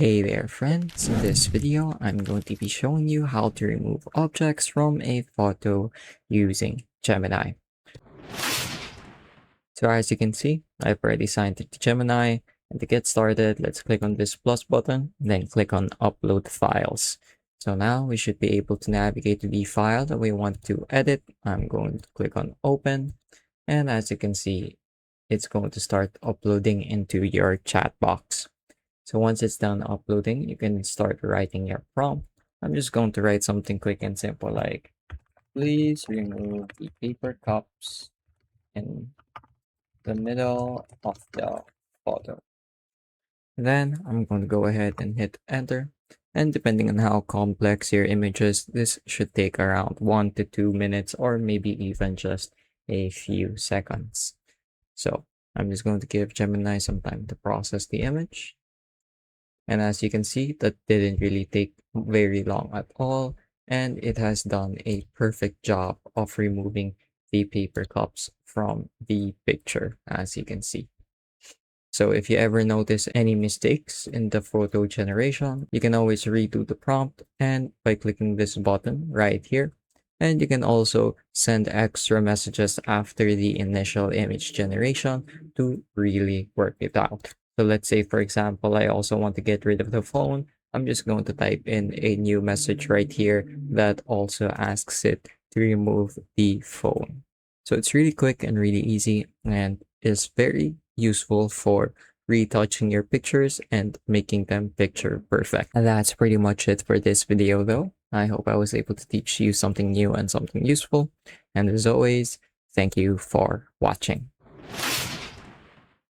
Hey there friends, in this video I'm going to be showing you how to remove objects from a photo using Gemini. So as you can see, I've already signed it to Gemini, and to get started, let's click on this plus button, then click on upload files. So now we should be able to navigate to the file that we want to edit. I'm going to click on open, and as you can see, it's going to start uploading into your chat box. So once it's done uploading, you can start writing your prompt. I'm just going to write something quick and simple like, please remove the paper cups in the middle of the photo. Then I'm going to go ahead and hit enter. And depending on how complex your image is, this should take around 1 to 2 minutes or maybe even just a few seconds. So I'm just going to give Gemini some time to process the image. And as you can see, that didn't really take very long at all. And it has done a perfect job of removing the paper cups from the picture, as you can see. So if you ever notice any mistakes in the photo generation, you can always redo the prompt and by clicking this button right here. And you can also send extra messages after the initial image generation to really work it out. So let's say, for example, I also want to get rid of the phone. I'm just going to type in a new message right here that also asks it to remove the phone. So it's really quick and really easy and is very useful for retouching your pictures and making them picture perfect. And that's pretty much it for this video though. I hope I was able to teach you something new and something useful. And as always, thank you for watching.